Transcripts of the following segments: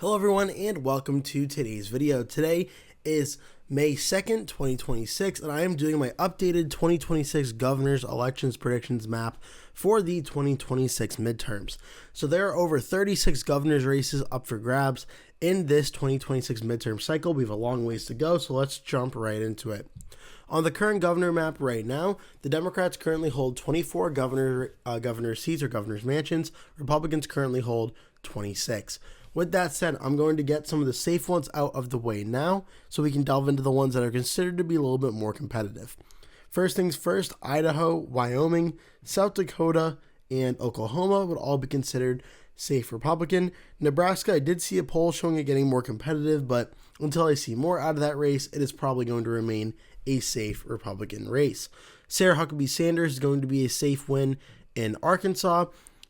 Hello everyone and welcome to today's video. Today is May 2nd, 2026, and I am doing my updated 2026 governor's elections predictions map for the 2026 midterms. So there are over 36 governor's races up for grabs in this 2026 midterm cycle. We have a long ways to go, so let's jump right into it. On the current governor map right now, the Democrats currently hold 24 governor seats or governor's mansions. Republicans currently hold 26. With that said, I'm going to get some of the safe ones out of the way now so we can delve into the ones that are considered to be a little bit more competitive. First things first, Idaho, Wyoming, South Dakota, and Oklahoma would all be considered safe Republican. Nebraska, I did see a poll showing it getting more competitive, but until I see more out of that race, it is probably going to remain a safe Republican race. Sarah Huckabee Sanders is going to be a safe win in Arkansas.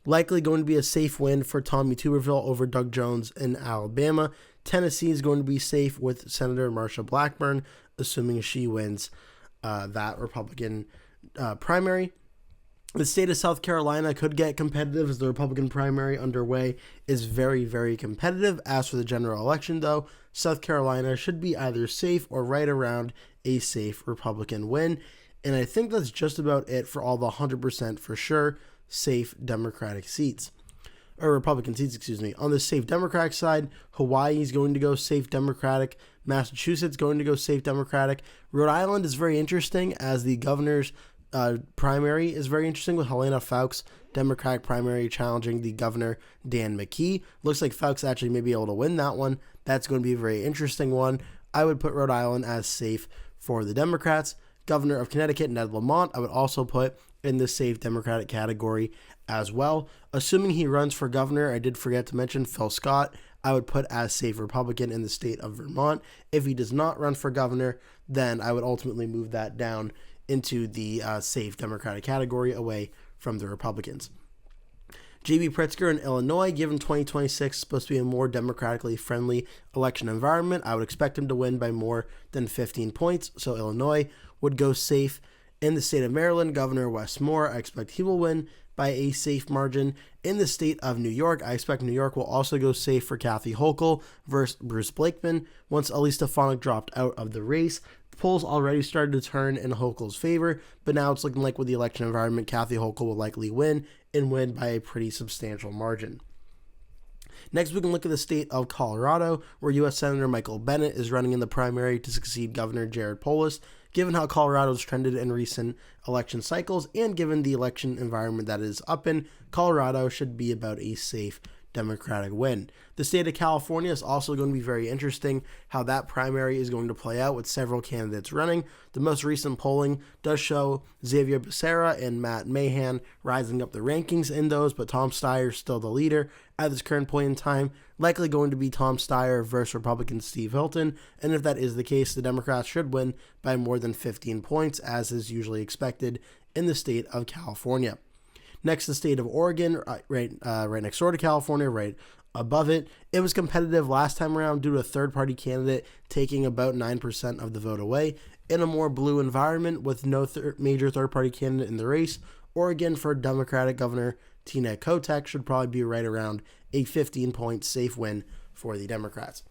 Likely going to be a safe win for Tommy Tuberville over Doug Jones in Alabama. Tennessee is going to be safe with Senator Marsha Blackburn, assuming she wins that Republican primary. The state of South Carolina could get competitive as the Republican primary underway is very, very competitive. As for the general election, though, South Carolina should be either safe or right around a safe Republican win. And I think that's just about it for all the 100% for sure safe Democratic seats, or Republican seats, excuse me. On the safe Democratic side, Hawaii is going to go safe Democratic. Massachusetts going to go safe Democratic. Rhode Island is very interesting as the governor's primary is very interesting with Helena Foulkes Democratic primary challenging the governor Dan McKee. Looks like Foulkes actually may be able to win that one. That's going to be a very interesting one. I would put Rhode Island as safe for the Democrats. Governor of Connecticut, Ned Lamont, I would also put in the safe Democratic category as well. Assuming he runs for governor, I did forget to mention Phil Scott, I would put as safe Republican in the state of Vermont. If he does not run for governor, then I would ultimately move that down into the safe Democratic category away from the Republicans. J.B. Pritzker in Illinois, given 2026 is supposed to be a more democratically friendly election environment, I would expect him to win by more than 15 points, so Illinois would go safe. In the state of Maryland, Governor Wes Moore, I expect he will win by a safe margin. In the state of New York, I expect New York will also go safe for Kathy Hochul versus Bruce Blakeman once Elise Stefanik dropped out of the race. The polls already started to turn in Hochul's favor, but now it's looking like with the election environment, Kathy Hochul will likely win and win by a pretty substantial margin. Next, we can look at the state of Colorado, where U.S. Senator Michael Bennet is running in the primary to succeed Governor Jared Polis. Given how Colorado's trended in recent election cycles and given the election environment that is up in, Colorado should be about a safe Democratic win. The state of California is also going to be very interesting how that primary is going to play out with several candidates running. The most recent polling does show Xavier Becerra and Matt Mahan rising up the rankings in those, but Tom Steyer is still the leader at this current point in time. Likely going to be Tom Steyer versus Republican Steve Hilton, and if that is the case, the Democrats should win by more than 15 points, as is usually expected in the state of California. Next, the state of Oregon, right next door to California, right above it. It was competitive last time around due to a third-party candidate taking about 9% of the vote away. In a more blue environment with no major third-party candidate in the race, Oregon for Democratic Governor Tina Kotek should probably be right around a 15-point safe win for the Democrats.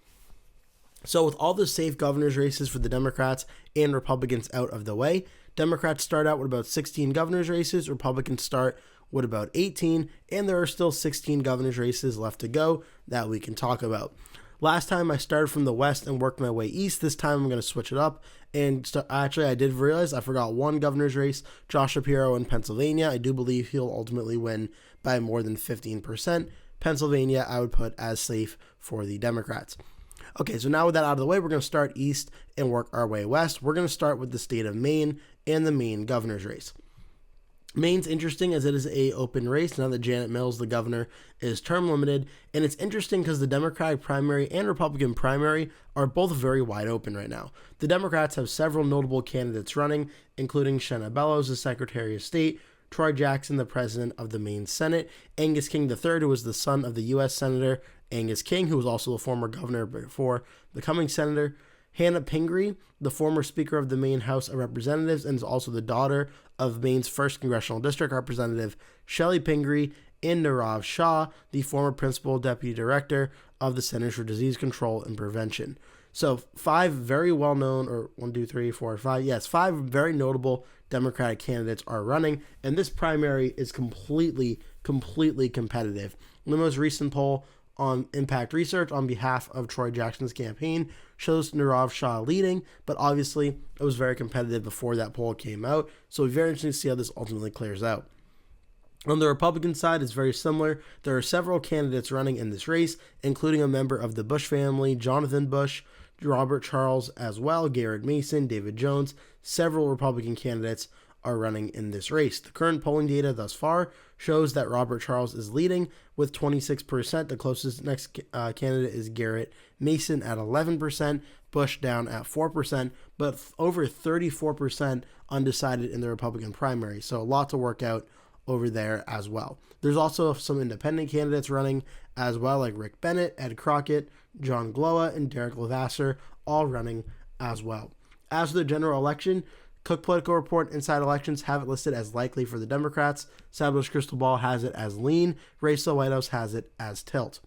So with all the safe governor's races for the Democrats and Republicans out of the way, Democrats start out with about 16 governor's races, Republicans start with about 18, and there are still 16 governor's races left to go that we can talk about. Last time I started from the west and worked my way east. This time I'm going to switch it up. And actually, I did realize I forgot one governor's race, Josh Shapiro in Pennsylvania. I do believe he'll ultimately win by more than 15%. Pennsylvania, I would put as safe for the Democrats. Okay, so now with that out of the way, we're going to start east and work our way west. We're going to start with the state of Maine and the Maine governor's race. Maine's interesting as it is a open race now that Janet Mills, the governor, is term limited, and it's interesting because the Democratic primary and Republican primary are both very wide open right now. The Democrats have several notable candidates running, including Shenna Bellows, the Secretary of State, Troy Jackson, the president of the Maine Senate, Angus King III, who was the son of the U.S. Senator Angus King, who was also the former governor before becoming senator, Hannah Pingree, the former Speaker of the Maine House of Representatives and is also the daughter of Maine's 1st Congressional District Representative Shelley Pingree, and Nirav Shah, the former Principal Deputy Director of the Centers for Disease Control and Prevention. So 5 very well-known, or 1, 2, 3, 4, 5, yes, 5 very notable Democratic candidates are running, and this primary is completely competitive. The most recent poll on Impact Research on behalf of Troy Jackson's campaign shows Nirav Shah leading, but obviously it was very competitive before that poll came out, so it'll be very interesting to see how this ultimately clears out. On the Republican side, it's very similar. There are several candidates running in this race, including a member of the Bush family, Jonathan Bush, Robert Charles as well, Garrett Mason, David Jones. Several Republican candidates are running in this race. The current polling data thus far shows that Robert Charles is leading with 26%. The closest next candidate is Garrett Mason at 11%, Bush down at 4%, but over 34% undecided in the Republican primary. So a lot to work out over there as well. There's also some independent candidates running as well, like Rick Bennett, Ed Crockett, John Glowa, and Derek Levasseur, all running as well. As for the general election, Cook Political Report Inside Elections have it listed as likely for the Democrats. Established Crystal Ball has it as lean. Race to the White House has it as tilt.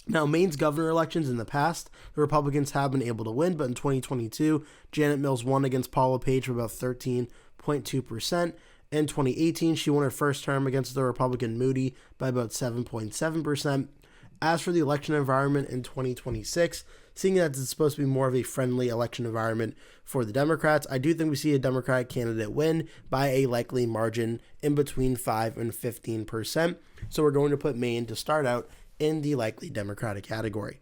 Now, Maine's governor elections in the past, the Republicans have been able to win, but in 2022, Janet Mills won against Paula Page for about 13.2%. In 2018, she won her first term against the Republican Moody by about 7.7%. As for the election environment in 2026, seeing that it's supposed to be more of a friendly election environment for the Democrats, I do think we see a Democratic candidate win by a likely margin in between 5 and 15%. So we're going to put Maine to start out in the likely Democratic category.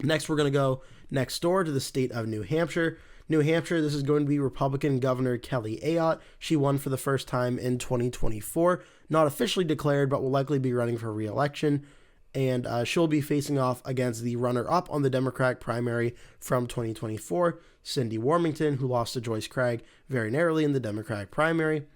Next, we're going to go next door to the state of New Hampshire. New Hampshire, this is going to be Republican Governor Kelly Ayotte. She won for the first time in 2024. Not officially declared, but will likely be running for re-election. And she'll be facing off against the runner-up on the Democratic primary from 2024, Cindy Warmington, who lost to Joyce Craig very narrowly in the Democratic primary.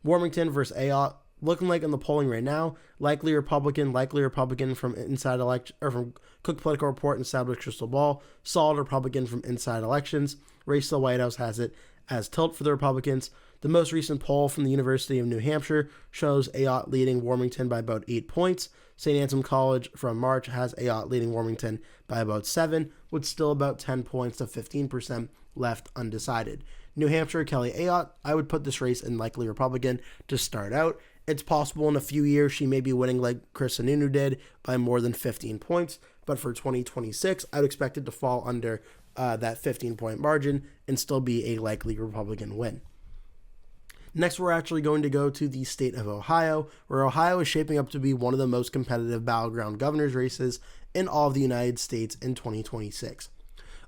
Warmington versus Ayotte, looking like in the polling right now, likely Republican from Inside Election, or from Cook Political Report and Established Crystal Ball, solid Republican from Inside Elections. Race to the White House has it as tilt for the Republicans. The most recent poll from the University of New Hampshire shows Ayotte leading Warmington by about 8 points. St. Anselm College from March has Ayotte leading Warmington by about 7, with still about 10 points to 15% left undecided. New Hampshire, Kelly Ayotte, I would put this race in likely Republican to start out. It's possible in a few years she may be winning like Chris Sununu did by more than 15 points, but for 2026, I'd expect it to fall under that 15-point margin and still be a likely Republican win. Next, we're actually going to go to the state of Ohio, where Ohio is shaping up to be one of the most competitive battleground governor's races in all of the United States in 2026.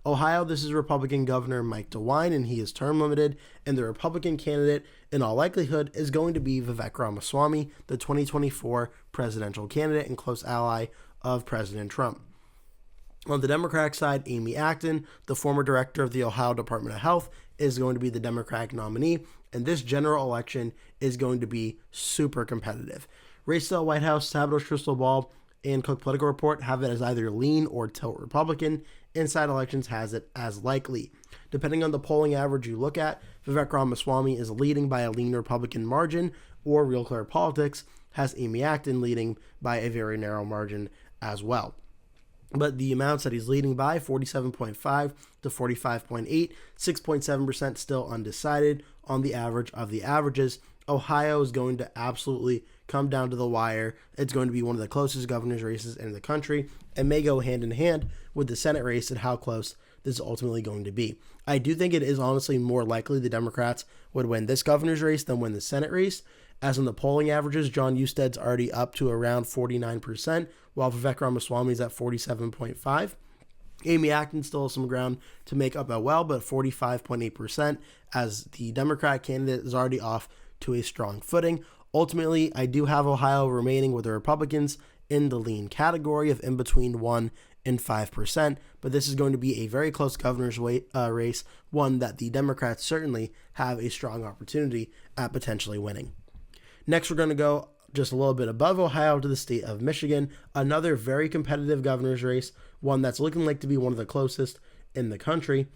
Ohio, this is Republican Governor Mike DeWine, and he is term limited, and the Republican candidate, in all likelihood, is going to be Vivek Ramaswamy, the 2024 presidential candidate and close ally of President Trump. On the Democratic side, Amy Acton, the former director of the Ohio Department of Health, is going to be the Democratic nominee, and this general election is going to be super competitive. Race to the White House, Established Crystal Ball, and Cook Political Report have it as either lean or tilt Republican. Inside Elections has it as likely. Depending on the polling average you look at, Vivek Ramaswamy is leading by a lean Republican margin, or Real Clear Politics has Amy Acton leading by a very narrow margin as well. But the amounts that he's leading by, 47.5 to 45.8, 6.7% still undecided on the average of the averages. Ohio is going to absolutely come down to the wire. It's going to be one of the closest governor's races in the country and may go hand in hand with the Senate race and how close this is ultimately going to be. I do think it is honestly more likely the Democrats would win this governor's race than win the Senate race. As in the polling averages, John Husted's already up to around 49%, while Vivek Ramaswamy is at 47.5%. Amy Acton still has some ground to make up as well, but 45.8%, as the Democratic candidate is already off to a strong footing. Ultimately, I do have Ohio remaining with the Republicans in the lean category of in between 1 and 5%, but this is going to be a very close governor's race, one that the Democrats certainly have a strong opportunity at potentially winning. Next, we're going to go just a little bit above Ohio to the state of Michigan, another very competitive governor's race, one that's looking like to be one of the closest in the country.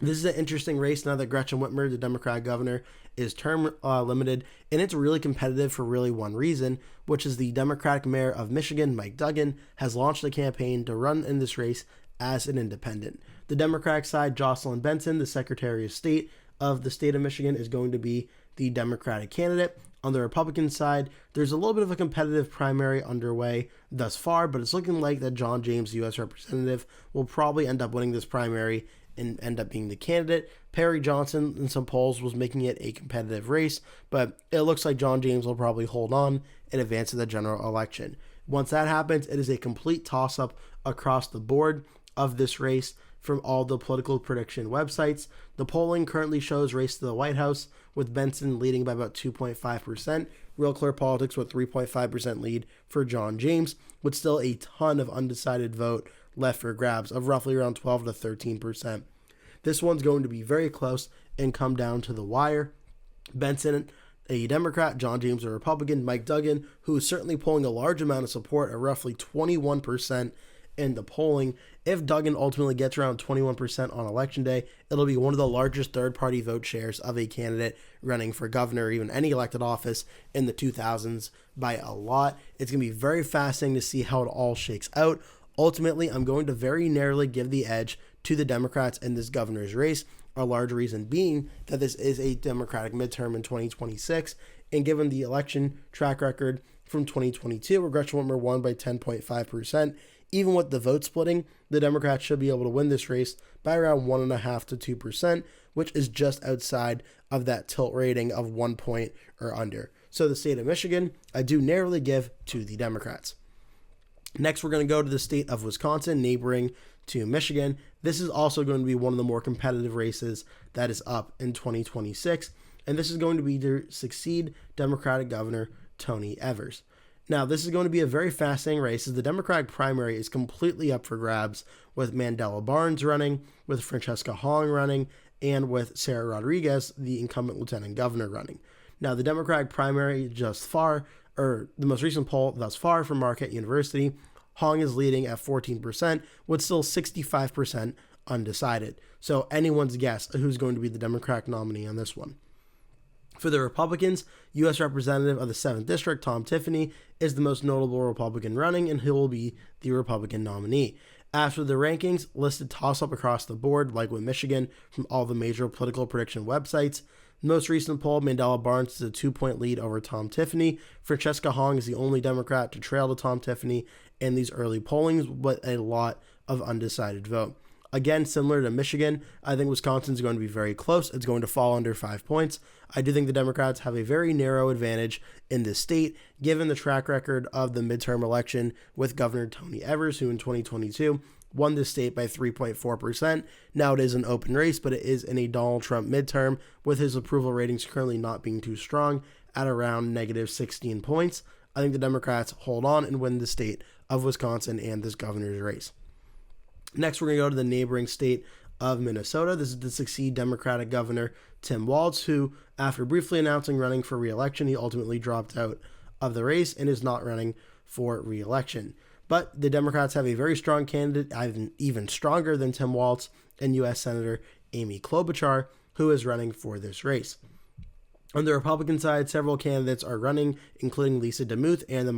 This is an interesting race now that Gretchen Whitmer, the Democratic governor, is term limited, and it's really competitive for really one reason, which is the Democratic mayor of Michigan, Mike Duggan, has launched a campaign to run in this race as an independent. The Democratic side, Jocelyn Benson, the Secretary of State of the state of Michigan, is going to be the Democratic candidate. On the Republican side, there's a little bit of a competitive primary underway thus far, but it's looking like that John James, the U.S. representative, will probably end up winning this primary and end up being the candidate. Perry Johnson in some polls was making it a competitive race, but it looks like John James will probably hold on and advance to the general election. Once that happens, it is a complete toss-up across the board of this race from all the political prediction websites. The polling currently shows race to the White House, with Benson leading by about 2.5%. Real Clear Politics with 3.5% lead for John James, with still a ton of undecided vote left for grabs of roughly around 12 to 13%. This one's going to be very close and come down to the wire. Benson, a Democrat, John James, a Republican, Mike Duggan, who is certainly polling a large amount of support at roughly 21% in the polling. If Duggan ultimately gets around 21% on election day, it'll be one of the largest third-party vote shares of a candidate running for governor or even any elected office in the 2000s by a lot. It's going to be very fascinating to see how it all shakes out. Ultimately, I'm going to very narrowly give the edge to the Democrats in this governor's race, a large reason being that this is a Democratic midterm in 2026, and given the election track record from 2022, where Gretchen Whitmer won by 10.5%, even with the vote splitting, the Democrats should be able to win this race by around 1.5% to 2%, which is just outside of that tilt rating of 1 point or under. So the state of Michigan, I do narrowly give to the Democrats. Next, we're going to go to the state of Wisconsin, neighboring to Michigan. This is also going to be one of the more competitive races that is up in 2026, and this is going to be to succeed Democratic Governor Tony Evers. Now, this is going to be a very fascinating race, as the Democratic primary is completely up for grabs, with Mandela Barnes running, with Francesca Hong running, and with Sarah Rodriguez, the incumbent lieutenant governor, running. Now, the Democratic primary the most recent poll thus far from Marquette University, Hong is leading at 14%, with still 65% undecided. So anyone's guess who's going to be the Democratic nominee on this one. For the Republicans, U.S. Representative of the 7th District, Tom Tiffany, is the most notable Republican running, and he will be the Republican nominee. After the rankings, listed toss-up across the board, like with Michigan, from all the major political prediction websites. The most recent poll, Mandela Barnes is a 2-point lead over Tom Tiffany. Francesca Hong is the only Democrat to trail to Tom Tiffany in these early pollings, with a lot of undecided vote. Again, similar to Michigan, I think Wisconsin's going to be very close. It's going to fall under 5 points. I do think the Democrats have a very narrow advantage in this state, given the track record of the midterm election with Governor Tony Evers, who in 2022 won this state by 3.4%. Now it is an open race, but it is in a Donald Trump midterm, with his approval ratings currently not being too strong at around negative 16 points. I think the Democrats hold on and win the state of Wisconsin and this governor's race. Next, we're going to go to the neighboring state of Minnesota. This is to succeed Democratic Governor Tim Walz, who, after briefly announcing running for re-election, he ultimately dropped out of the race and is not running for re-election. But the Democrats have a very strong candidate, even stronger than Tim Walz, and U.S. Senator Amy Klobuchar, who is running for this race. On the Republican side, several candidates are running, including Lisa DeMuth and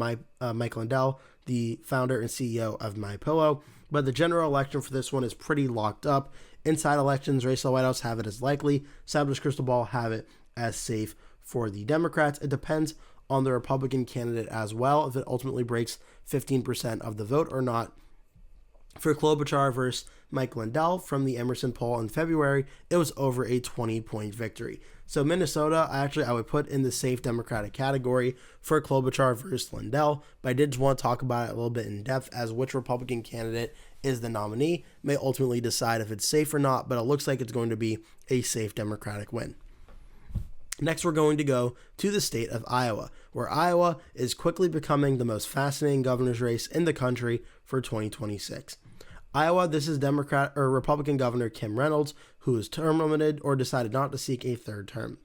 Mike Lindell, the founder and CEO of MyPillow. But the general election for this one is pretty locked up. Inside elections, race to the White House have it as likely. Established crystal ball have it as safe for the Democrats. It depends on the Republican candidate as well, if it ultimately breaks 15% of the vote or not. For Klobuchar versus Mike Lindell from the Emerson poll in February, it was over a 20-point victory. So Minnesota, I would put in the safe Democratic category for Klobuchar versus Lindell, but I did just want to talk about it a little bit in depth, as which Republican candidate is the nominee may ultimately decide if it's safe or not, but it looks like it's going to be a safe Democratic win. Next, we're going to go to the state of Iowa, where Iowa is quickly becoming the most fascinating governor's race in the country for 2026. Iowa, this is Republican Governor Kim Reynolds, who is term limited or decided not to seek a third term.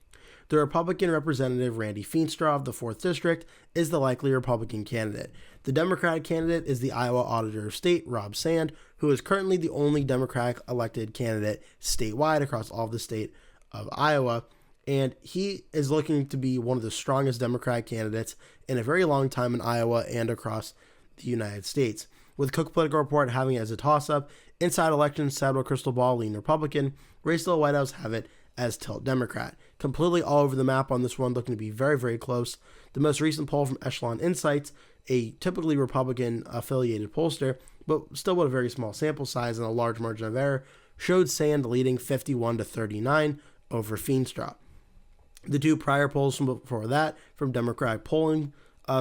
The Republican Representative Randy Feenstra of the 4th District is the likely Republican candidate. The Democratic candidate is the Iowa Auditor of State, Rob Sand, who is currently the only Democratic elected candidate statewide across all of the state of Iowa. And he is looking to be one of the strongest Democratic candidates in a very long time in Iowa and across the United States. With Cook Political Report having it as a toss-up, inside elections, Saddle Crystal Ball lean Republican, race to the White House have it as tilt Democrat. Completely all over the map on this one, looking to be very, very close. The most recent poll from Echelon Insights, a typically Republican-affiliated pollster, but still with a very small sample size and a large margin of error, showed Sand leading 51-39 over Feenstra. The two prior polls from before that, from Democratic polling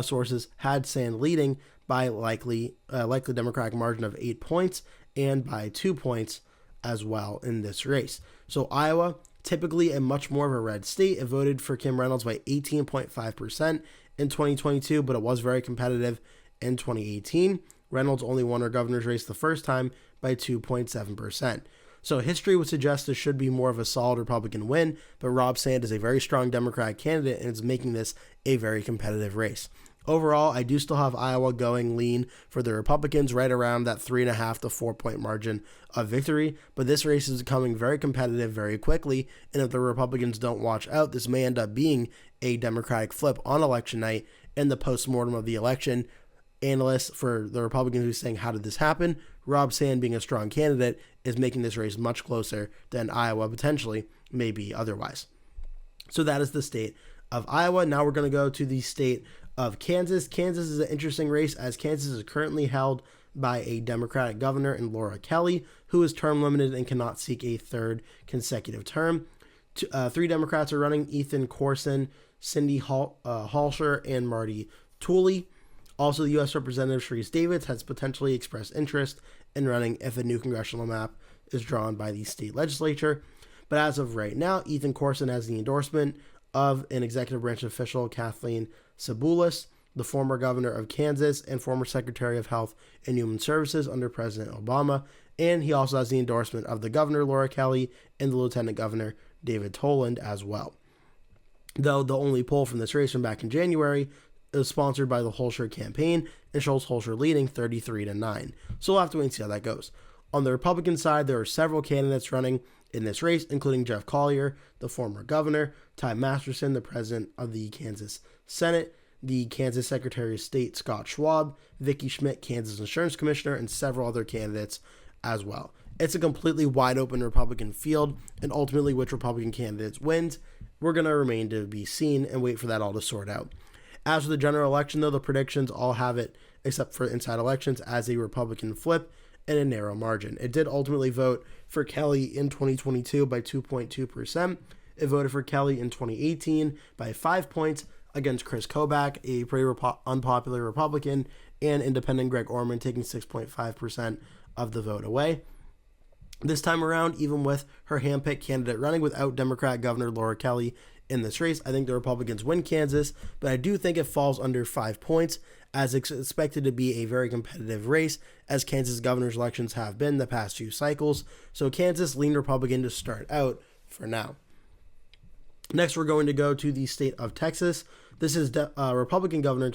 sources, had Sand leading by likely Democratic margin of 8 points and by 2 points as well in this race. So Iowa, typically a much more of a red state, it voted for Kim Reynolds by 18.5% in 2022, but it was very competitive in 2018. Reynolds only won her governor's race the first time by 2.7%. So history would suggest this should be more of a solid Republican win, but Rob Sand is a very strong Democratic candidate and is making this a very competitive race. Overall, I do still have Iowa going lean for the Republicans right around that 3.5 to 4 point margin of victory, but this race is becoming very competitive very quickly, and if the Republicans don't watch out, this may end up being a Democratic flip on election night. In the postmortem of the election, analysts for the Republicans who are saying, how did this happen? Rob Sand, being a strong candidate, is making this race much closer than Iowa potentially may be otherwise. So that is the state of Iowa. Now we're going to go to the state of Kansas. Kansas is an interesting race as Kansas is currently held by a Democratic governor in Laura Kelly, who is term limited and cannot seek a third consecutive term. Three Democrats are running: Ethan Corson, Cindy Halsher, and Marty Tooley. Also, the U.S. Representative Sharice Davids has potentially expressed interest in running if a new congressional map is drawn by the state legislature. But as of right now, Ethan Corson has the endorsement of an executive branch official, Kathleen Seboulis, the former governor of Kansas and former Secretary of Health and Human Services under President Obama. And he also has the endorsement of the governor, Laura Kelly, and the lieutenant governor, David Toland, as well. Though the only poll from this race from back in January is sponsored by the Holscher campaign and shows Holscher leading 33-9. So we'll have to wait and see how that goes. On the Republican side, there are several candidates running in this race, including Jeff Collier, the former governor, Ty Masterson, the president of the Kansas Senate, the Kansas Secretary of State Scott Schwab, Vicki Schmidt, Kansas Insurance Commissioner, and several other candidates as well. It's a completely wide open Republican field, and ultimately which Republican candidates wins, we're going to remain to be seen and wait for that all to sort out. As for the general election, though, the predictions all have it, except for inside elections, as a Republican flip and a narrow margin. It did ultimately vote for Kelly in 2022 by 2.2%. It voted for Kelly in 2018 by 5 points against Chris Kobach, a pretty unpopular Republican, and independent Greg Orman taking 6.5% of the vote away. This time around, even with her handpicked candidate running without Democrat Governor Laura Kelly in this race, I think the Republicans win Kansas, but I do think it falls under 5 points, as it's expected to be a very competitive race, as Kansas governor's elections have been the past few cycles. So Kansas lean Republican to start out for now. Next, we're going to go to the state of Texas. This is Republican governor,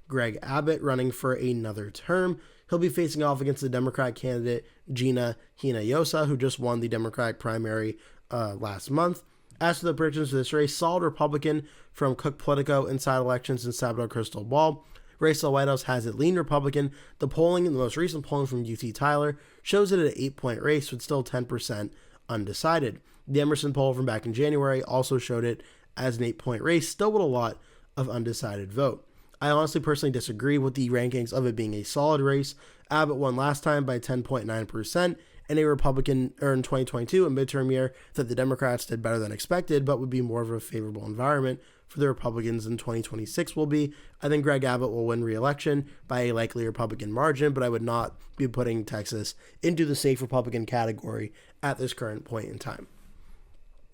Greg Abbott, running for another term. He'll be facing off against the Democrat candidate Gina Hinojosa, who just won the Democratic primary last month. As for the predictions for this race, solid Republican from Cook Politico, Inside Elections, and Sabado Crystal Ball. Race to the White House has it lean Republican. The polling, in the most recent polling from UT Tyler, shows it at an 8-point race with still 10% undecided. The Emerson poll from back in January also showed it as an 8-point race, still with a lot of undecided vote. I honestly personally disagree with the rankings of it being a solid race. Abbott won last time by 10.9%, and a Republican earned 2022, a midterm year that the Democrats did better than expected, but would be more of a favorable environment for the Republicans in 2026 will be. I think Greg Abbott will win re-election by a likely Republican margin, but I would not be putting Texas into the safe Republican category at this current point in time.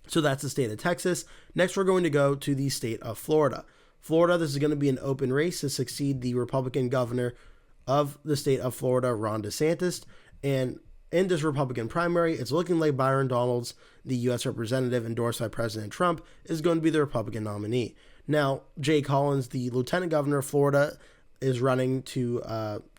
So that's the state of Texas. Next, we're going to go to the state of Florida. Florida, this is going to be an open race to succeed the Republican governor of the state of Florida, Ron DeSantis. And In this Republican primary, it's looking like Byron Donalds, the U.S. representative endorsed by President Trump, is going to be the Republican nominee. Now, Jay Collins, the lieutenant governor of Florida, is running to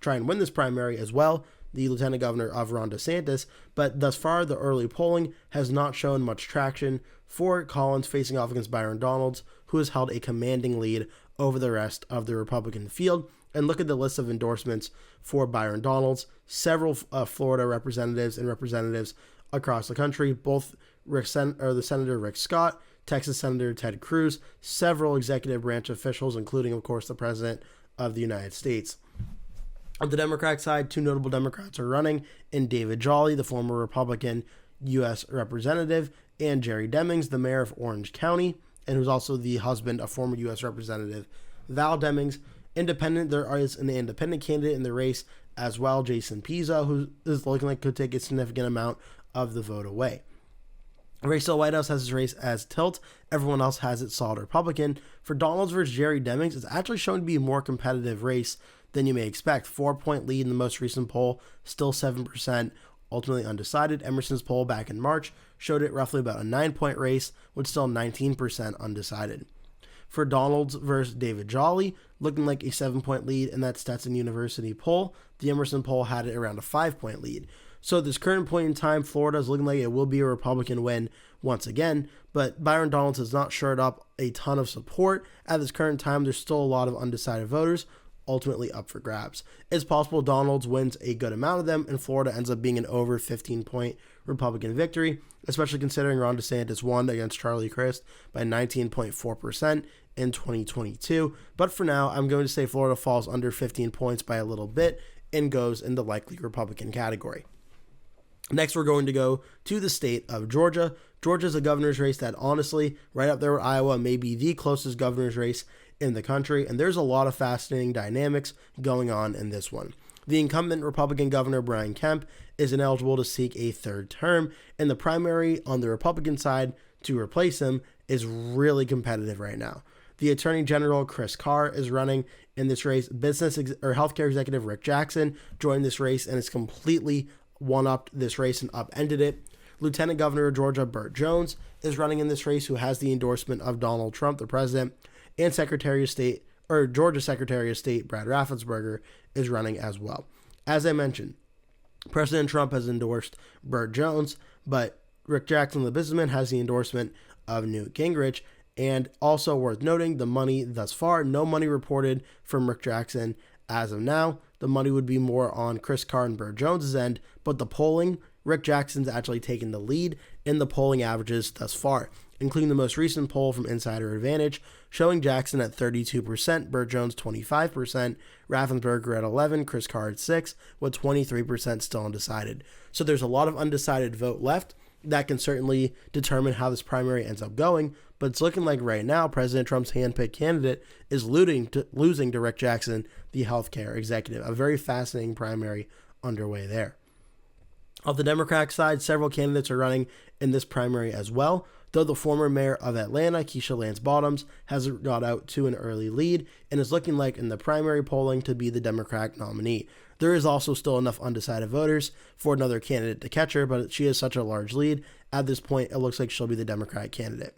try and win this primary as well, the lieutenant governor of Ron DeSantis, but thus far the early polling has not shown much traction for Collins facing off against Byron Donalds, who has held a commanding lead over the rest of the Republican field. And look at the list of endorsements for Byron Donalds. Several Florida representatives and representatives across the country, both the Senator Rick Scott, Texas Senator Ted Cruz, several executive branch officials, including, of course, the President of the United States. On the Democratic side, two notable Democrats are running in David Jolly, the former Republican U.S. representative, and Jerry Demings, the mayor of Orange County, and who's also the husband of former U.S. Representative Val Demings. Independent, there is an independent candidate in the race as well, Jason Pizzo, who is looking like could take a significant amount of the vote away. Rachel Whitehouse has his race as tilt. Everyone else has it solid Republican. For Donalds versus Jerry Demings, it's actually shown to be a more competitive race than you may expect. 4-point lead in the most recent poll, still 7%, ultimately undecided. Emerson's poll back in March showed it roughly about a 9-point race, with still 19% undecided. For Donalds versus David Jolly, looking like a 7-point lead in that Stetson University poll. The Emerson poll had it around a 5-point lead. So at this current point in time, Florida is looking like it will be a Republican win once again, but Byron Donalds has not shored up a ton of support. At this current time, there's still a lot of undecided voters, ultimately up for grabs. It's possible Donalds wins a good amount of them, and Florida ends up being an over 15-point Republican victory, especially considering Ron DeSantis won against Charlie Crist by 19.4% in 2022. But for now, I'm going to say Florida falls under 15 points by a little bit and goes in the likely Republican category. Next, we're going to go to the state of Georgia. Georgia's a governor's race that honestly, right up there with Iowa, may be the closest governor's race in the country, and there's a lot of fascinating dynamics going on in this one. The incumbent Republican governor, Brian Kemp, is ineligible to seek a third term, and the primary on the Republican side to replace him is really competitive right now. The Attorney General, Chris Carr, is running in this race. Healthcare Executive Rick Jackson joined this race and is completely one-upped this race and upended it. Lieutenant Governor of Georgia, Burt Jones, is running in this race, who has the endorsement of Donald Trump, the president, and Georgia Secretary of State, Brad Raffensperger, is running as well. As I mentioned, President Trump has endorsed Burt Jones, but Rick Jackson, the businessman, has the endorsement of Newt Gingrich. And also worth noting, the money thus far, no money reported from Rick Jackson as of now. The money would be more on Chris Carr and Burt Jones' end, but the polling, Rick Jackson's actually taken the lead in the polling averages thus far, including the most recent poll from Insider Advantage, showing Jackson at 32%, Burt Jones 25%, Raffensperger at 11%, Chris Carr at 6%, with 23% still undecided. So there's a lot of undecided vote left. That can certainly determine how this primary ends up going, but it's looking like right now President Trump's handpicked candidate is losing to Rick Jackson, the healthcare executive. A very fascinating primary underway there. On the Democratic side, several candidates are running in this primary as well, though the former mayor of Atlanta, Keisha Lance Bottoms, has got out to an early lead and is looking like in the primary polling to be the Democratic nominee. There is also still enough undecided voters for another candidate to catch her, but she has such a large lead. At this point, it looks like she'll be the Democratic candidate.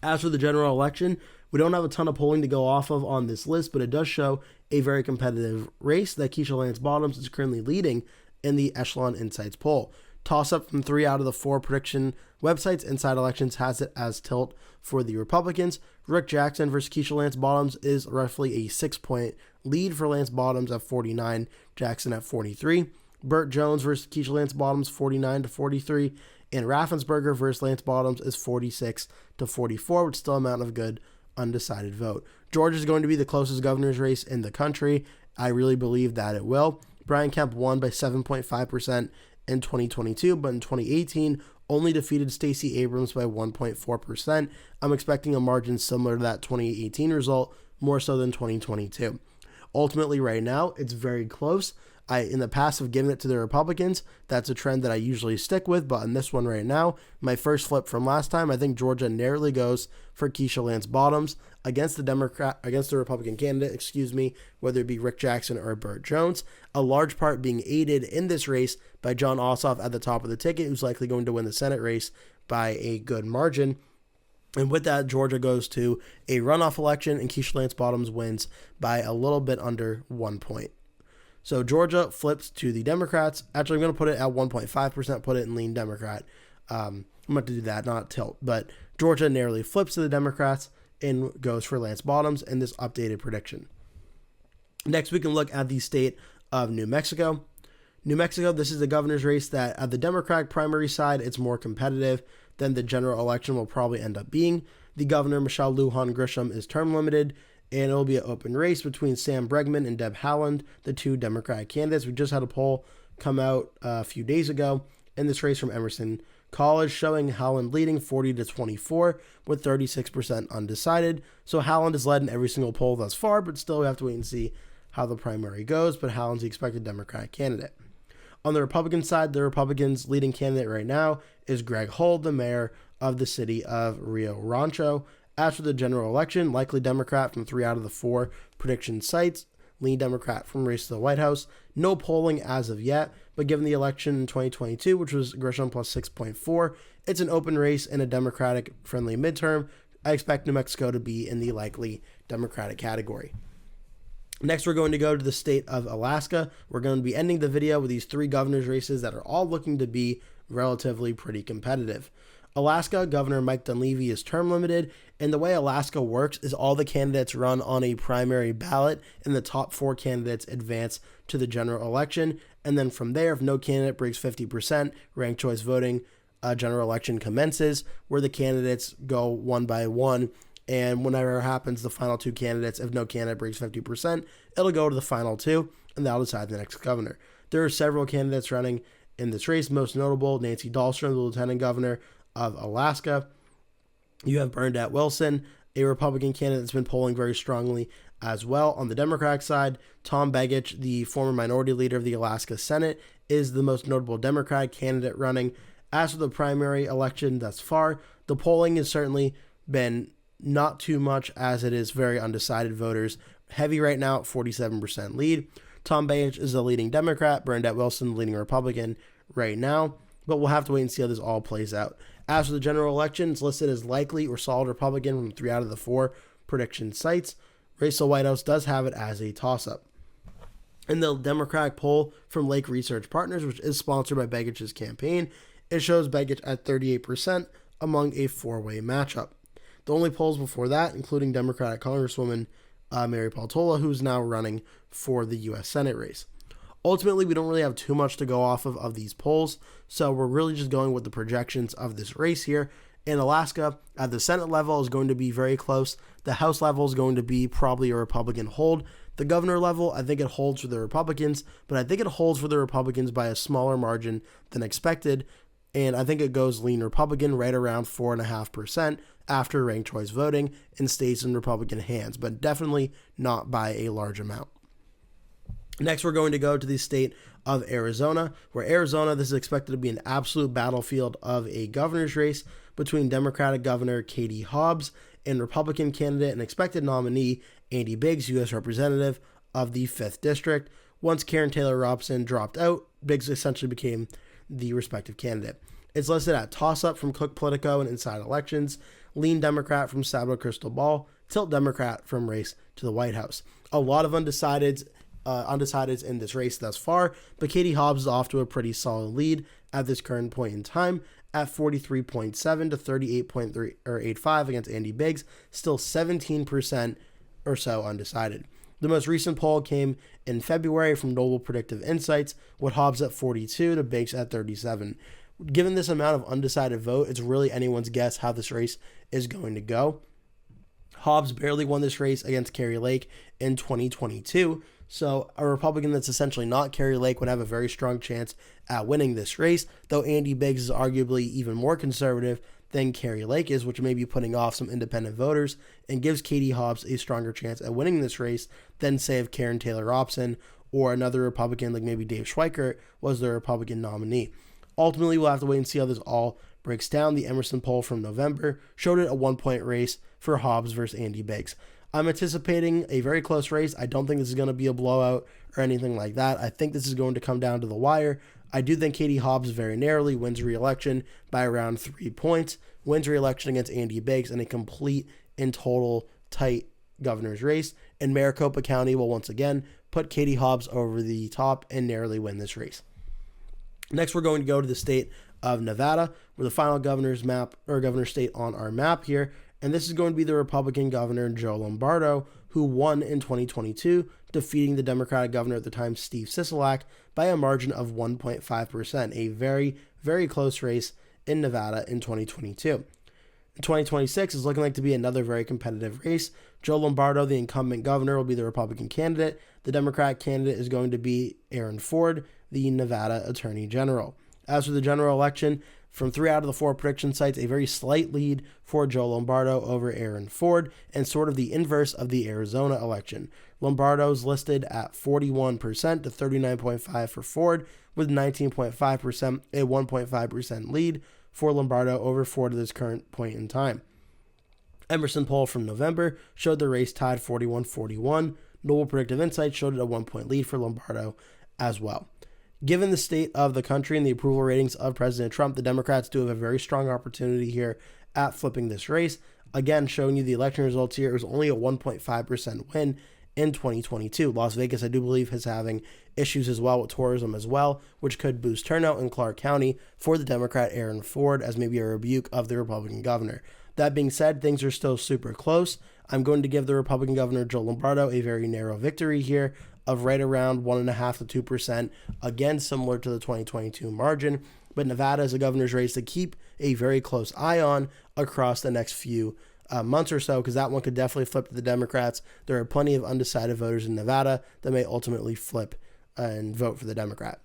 As for the general election, we don't have a ton of polling to go off of on this list, but it does show a very competitive race that Keisha Lance Bottoms is currently leading in the Echelon Insights poll. Toss-up from 3 out of the 4 prediction websites, Inside Elections has it as tilt for the Republicans. Rick Jackson versus Keisha Lance Bottoms is roughly a 6-point lead for Lance Bottoms at 49, Jackson at 43. Burt Jones versus Keisha Lance Bottoms, 49 to 43. And Raffensperger versus Lance Bottoms is 46 to 44, with still amount of good undecided vote. Georgia is going to be the closest governor's race in the country. I really believe that it will. Brian Kemp won by 7.5% in 2022, but in 2018 only defeated Stacey Abrams by 1.4%. I'm expecting a margin similar to that 2018 result, more so than 2022. Ultimately, right now, it's very close. I, in the past, have given it to the Republicans. That's a trend that I usually stick with, but in this one right now, my first flip from last time, I think Georgia narrowly goes for Keisha Lance Bottoms against the Republican candidate, whether it be Rick Jackson or Burt Jones, a large part being aided in this race by Jon Ossoff at the top of the ticket, who's likely going to win the Senate race by a good margin. And with that, Georgia goes to a runoff election, and Keisha Lance Bottoms wins by a little bit under 1 point. So Georgia flips to the Democrats. Actually, I'm going to put it at 1.5%, put it in lean Democrat. I'm going to do that, not tilt. But Georgia narrowly flips to the Democrats and goes for Lance Bottoms in this updated prediction. Next, we can look at the state of New Mexico. New Mexico, this is the governor's race that at the Democratic primary side, it's more competitive than the general election will probably end up being. The governor, Michelle Lujan Grisham, is term limited, and it will be an open race between Sam Bregman and Deb Haaland, the two Democratic candidates. We just had a poll come out a few days ago in this race from Emerson College showing Haaland leading 40-24 with 36% undecided. So Haaland has led in every single poll thus far, but still we have to wait and see how the primary goes, but Haaland's the expected Democratic candidate. On the Republican side, the Republicans' leading candidate right now is Greg Hull, the mayor of the city of Rio Rancho. As for the general election, likely Democrat from 3 out of the 4 prediction sites, lean Democrat from race to the White House. No polling as of yet, but given the election in 2022, which was Grisham plus 6.4, it's an open race in a Democratic-friendly midterm. I expect New Mexico to be in the likely Democratic category. Next, we're going to go to the state of Alaska. We're going to be ending the video with these 3 governor's races that are all looking to be relatively pretty competitive. Alaska, Governor Mike Dunleavy is term limited, and the way Alaska works is all the candidates run on a primary ballot, and the top 4 candidates advance to the general election, and then from there, if no candidate breaks 50%, ranked choice voting, general election commences, where the candidates go one by one. And whenever it happens, the final 2 candidates, if no candidate breaks 50%, it'll go to the final 2, and that'll decide the next governor. There are several candidates running in this race, most notable Nancy Dahlstrom, the lieutenant governor of Alaska. You have Bernadette Wilson, a Republican candidate that's been polling very strongly as well. On the Democratic side, Tom Begich, the former minority leader of the Alaska Senate, is the most notable Democratic candidate running. As for the primary election thus far, the polling has certainly been not too much, as it is very undecided voters. Heavy right now at 47% lead. Tom Begich is the leading Democrat, Bernadette Wilson the leading Republican right now, but we'll have to wait and see how this all plays out. As for the general election, it's listed as likely or solid Republican from 3 out of the 4 prediction sites. Race to the White House does have it as a toss-up. In the Democratic poll from Lake Research Partners, which is sponsored by Begich's campaign, it shows Begich at 38% among a 4-way matchup. The only polls before that, including Democratic Congresswoman Mary Peltola, who's now running for the U.S. Senate race. Ultimately, we don't really have too much to go off of these polls, so we're really just going with the projections of this race here. In Alaska, at the Senate level is going to be very close. The House level is going to be probably a Republican hold. The governor level, I think it holds for the Republicans, but I think it holds for the Republicans by a smaller margin than expected, and I think it goes lean Republican right around 4.5% after ranked choice voting and stays in Republican hands, but definitely not by a large amount. Next, we're going to go to the state of Arizona, where Arizona, this is expected to be an absolute battlefield of a governor's race between Democratic Governor Katie Hobbs and Republican candidate and expected nominee Andy Biggs, U.S. Representative of the 5th District. Once Karen Taylor Robson dropped out, Biggs essentially became the respective candidate. It's listed at toss-up from Cook Politico and Inside Elections, lean Democrat from Sablo Crystal Ball, tilt Democrat from race to the White House. A lot of undecideds in this race thus far, but Katie Hobbs is off to a pretty solid lead at this current point in time at 43.7 to 38.3 or 85 against Andy Biggs, still 17% or so undecided. The most recent poll came in February from Noble Predictive Insights, with Hobbs at 42 to Biggs at 37. Given this amount of undecided vote, it's really anyone's guess how this race is going to go. Hobbs barely won this race against Kari Lake in 2022, so a Republican that's essentially not Kari Lake would have a very strong chance at winning this race, though Andy Biggs is arguably even more conservative than Kari Lake is, which may be putting off some independent voters and gives Katie Hobbs a stronger chance at winning this race than, say, if Karen Taylor Robson or another Republican like maybe Dave Schweikert was the Republican nominee. Ultimately, we'll have to wait and see how this all breaks down. The Emerson poll from November showed it a 1-point race for Hobbs versus Andy Biggs. I'm anticipating a very close race. I don't think this is going to be a blowout or anything like that. I think this is going to come down to the wire. I do think Katie Hobbs very narrowly wins re-election by around 3 points, wins re-election against Andy Biggs in a complete and total tight governor's race, and Maricopa County will once again put Katie Hobbs over the top and narrowly win this race. Next, we're going to go to the state of Nevada. We're the final governor's map or governor state on our map here. And this is going to be the Republican governor, Joe Lombardo, who won in 2022, defeating the Democratic governor at the time, Steve Sisolak, by a margin of 1.5%, a very, very close race in Nevada in 2022. In 2026 is looking like to be another very competitive race. Joe Lombardo, the incumbent governor, will be the Republican candidate. The Democratic candidate is going to be Aaron Ford, the Nevada Attorney General. As for the general election, from 3 out of the 4 prediction sites, a very slight lead for Joe Lombardo over Aaron Ford, and sort of the inverse of the Arizona election. Lombardo's listed at 41% to 39.5% for Ford, with 19.5%, a 1.5% lead for Lombardo over Ford at this current point in time. Emerson poll from November showed the race tied 41-41. Noble Predictive Insights showed it a 1-point lead for Lombardo as well. Given the state of the country and the approval ratings of President Trump, the Democrats do have a very strong opportunity here at flipping this race. Again, showing you the election results here, it was only a 1.5% win in 2022. Las Vegas, I do believe, is having issues as well with tourism as well, which could boost turnout in Clark County for the Democrat Aaron Ford as maybe a rebuke of the Republican governor. That being said, things are still super close. I'm going to give the Republican governor, Joe Lombardo, a very narrow victory here of right around 1.5% to 2%, again, similar to the 2022 margin. But Nevada is a governor's race to keep a very close eye on across the next few months or so, because that one could definitely flip to the Democrats. There are plenty of undecided voters in Nevada that may ultimately flip and vote for the Democrat.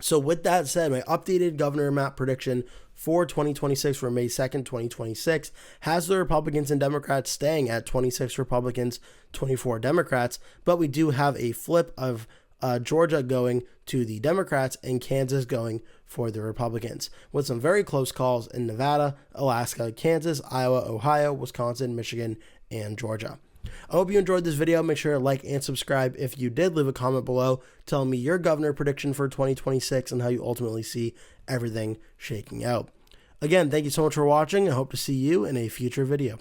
So with that said, my updated governor map prediction for 2026 for May 2nd, 2026 has the Republicans and Democrats staying at 26 Republicans, 24 Democrats, but we do have a flip of Georgia going to the Democrats and Kansas going for the Republicans, with some very close calls in Nevada, Alaska, Kansas, Iowa, Ohio, Wisconsin, Michigan, and Georgia. I hope you enjoyed this video. Make sure to like and subscribe. If you did, leave a comment below telling me your governor prediction for 2026 and how you ultimately see everything shaking out. Again, thank you so much for watching. I hope to see you in a future video.